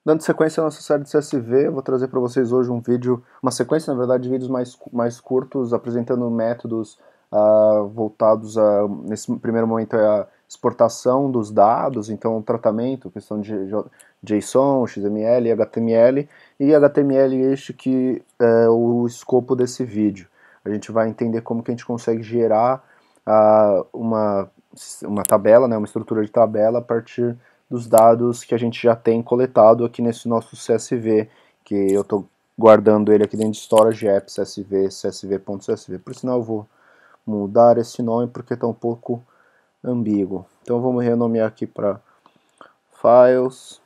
Dando sequência à nossa série de CSV, eu vou trazer para vocês hoje um vídeo, uma sequência, na verdade, de vídeos mais curtos, apresentando métodos voltados a, nesse primeiro momento, a exportação dos dados, então o tratamento, questão de JSON, XML, HTML, e HTML este que é o escopo desse vídeo. A gente vai entender como que a gente consegue gerar uma tabela, né, uma estrutura de tabela a partir dos dados que a gente já tem coletado aqui nesse nosso CSV, que eu estou guardando ele aqui dentro de Storage Apps CSV, csv.csv. Por sinal, eu vou mudar esse nome porque está um pouco ambíguo. Então vamos renomear aqui para Files,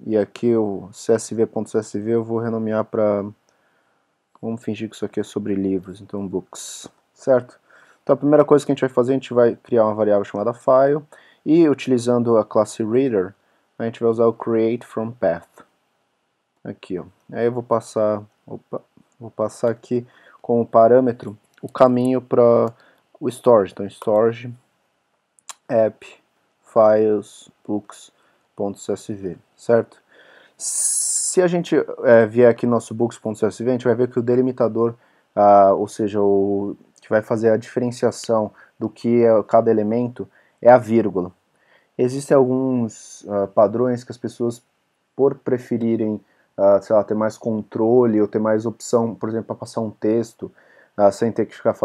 e aqui o csv.csv eu vou renomear para, vamos fingir que isso aqui é sobre livros, então Books, certo? Então a primeira coisa que a gente vai fazer, a gente vai criar uma variável chamada File, e utilizando a classe Reader, a gente vai usar o create from path. Aqui, ó. Aí eu vou passar, vou passar aqui como parâmetro o caminho para o storage. Então, storage app files books.csv, certo? Se a gente vier aqui no nosso books.csv, a gente vai ver que o delimitador, ou seja, o que vai fazer a diferenciação do que é cada elemento, é a vírgula. Existem alguns padrões que as pessoas, por preferirem, sei lá, ter mais controle ou ter mais opção, por exemplo, para passar um texto, sem ter que ficar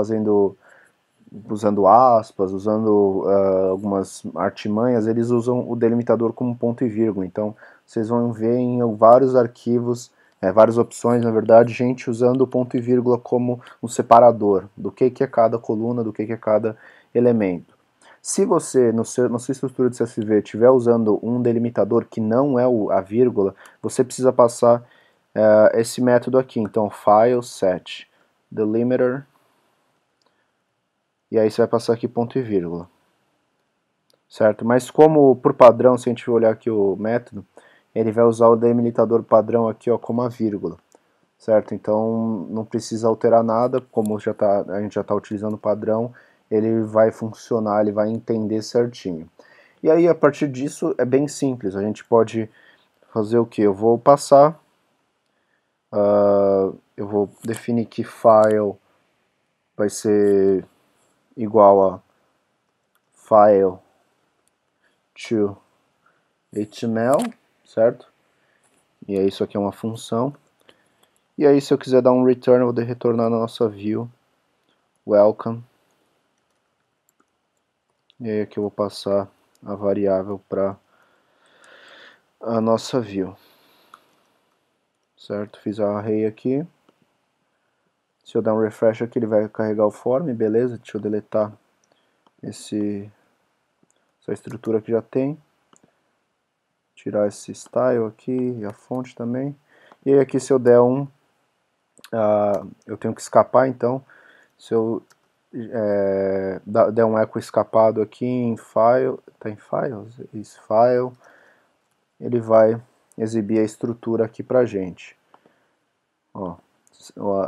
usando aspas, usando algumas artimanhas, eles usam o delimitador como ponto e vírgula. Então, vocês vão ver em vários arquivos, várias opções, na verdade, gente usando o ponto e vírgula como um separador do que é cada coluna, do que é cada elemento. Se você, na sua estrutura de CSV, estiver usando um delimitador que não é a vírgula, você precisa passar esse método aqui. Então, file set delimiter, e aí você vai passar aqui ponto e vírgula, certo? Mas como por padrão, se a gente olhar aqui o método, ele vai usar o delimitador padrão aqui, ó, como a vírgula, certo? Então não precisa alterar nada, como a gente já está utilizando o padrão, ele vai funcionar, ele vai entender certinho. E aí a partir disso é bem simples, a gente pode fazer o que? Eu vou passar, eu vou definir que file vai ser igual a file to HTML, certo? E aí isso aqui é uma função. E aí se eu quiser dar um return, eu vou retornar na nossa view, welcome. E aí aqui eu vou passar a variável para a nossa view, certo? Fiz a array aqui. Se eu dar um refresh aqui, ele vai carregar o form, beleza? Deixa eu deletar essa estrutura que já tem. Tirar esse style aqui e a fonte também. E aí aqui se eu der eu tenho que escapar, então se eu der um echo escapado aqui em file, tá em files? Isso, file, ele vai exibir a estrutura aqui pra gente. Ó,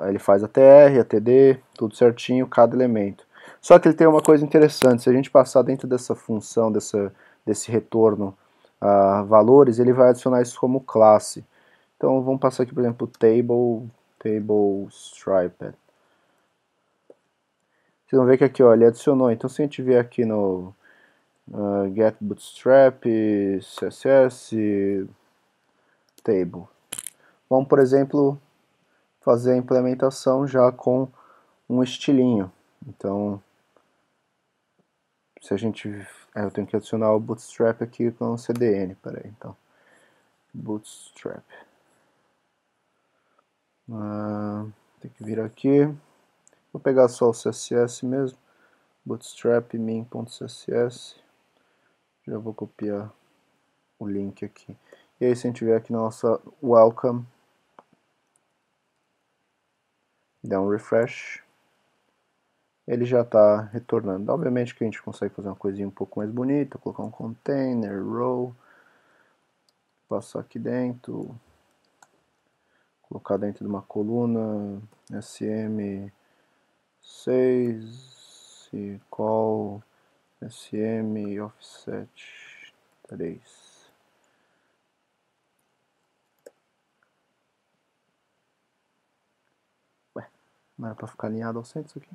ele faz a TR, a TD, tudo certinho, cada elemento. Só que ele tem uma coisa interessante, se a gente passar dentro dessa função, desse retorno valores, ele vai adicionar isso como classe. Então vamos passar aqui, por exemplo, table striped. Vocês vão ver que aqui, ó, ele adicionou. Então se a gente vier aqui no get bootstrap, css, table. Vamos, por exemplo, fazer a implementação já com um estilinho. Então, se a gente... eu tenho que adicionar o bootstrap aqui com o CDN. Peraí, então. Bootstrap. Tem que vir aqui. Vou pegar só o CSS mesmo. Bootstrap min.css. Já vou copiar o link aqui. E aí, se a gente vier aqui na nossa welcome, dá um refresh, ele já está retornando. Obviamente que a gente consegue fazer uma coisinha um pouco mais bonita, colocar um container, row, passar aqui dentro, colocar dentro de uma coluna, sm6, call, sm offset 3. Não era para ficar alinhado ao centro isso aqui?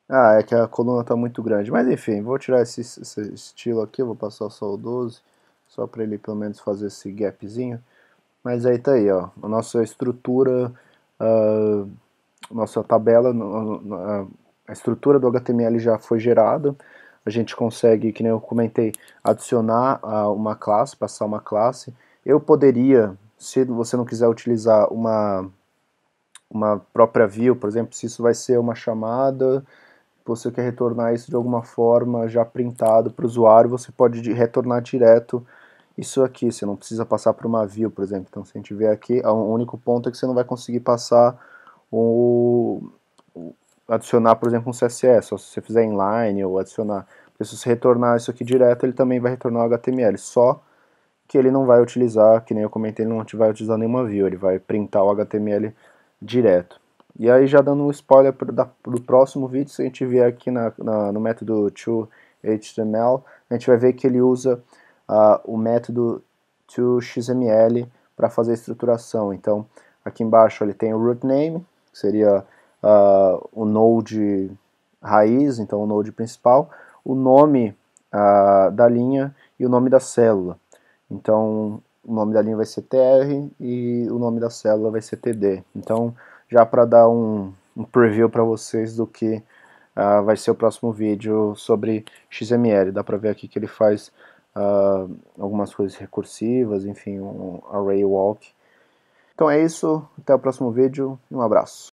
Ah, é que a coluna está muito grande. Mas enfim, vou tirar esse estilo aqui, vou passar só o 12, só para ele pelo menos fazer esse gapzinho. Mas aí tá aí, ó, a nossa estrutura, nossa tabela, a estrutura do HTML já foi gerada. A gente consegue, que nem eu comentei, adicionar uma classe, passar uma classe. Eu poderia, se você não quiser utilizar uma própria view, por exemplo, se isso vai ser uma chamada, você quer retornar isso de alguma forma já printado para o usuário, você pode retornar direto isso aqui, você não precisa passar por uma view, por exemplo. Então se a gente vê aqui, o único ponto é que você não vai conseguir passar adicionar, por exemplo, um CSS, ou se você fizer inline ou adicionar. Porque se você retornar isso aqui direto, ele também vai retornar o HTML, só que ele não vai utilizar, que nem eu comentei, ele não vai utilizar nenhuma view, ele vai printar o HTML direto. E aí já dando um spoiler do próximo vídeo, se a gente vier aqui no método toHTML, a gente vai ver que ele usa o método toXML para fazer a estruturação. Então aqui embaixo ele tem o root name, que seria o node raiz, então o node principal, o nome da linha e o nome da célula. Então o nome da linha vai ser tr e o nome da célula vai ser td. Então já para dar um preview para vocês do que vai ser o próximo vídeo sobre XML. Dá para ver aqui que ele faz algumas coisas recursivas, enfim, um array walk. Então é isso, até o próximo vídeo e um abraço.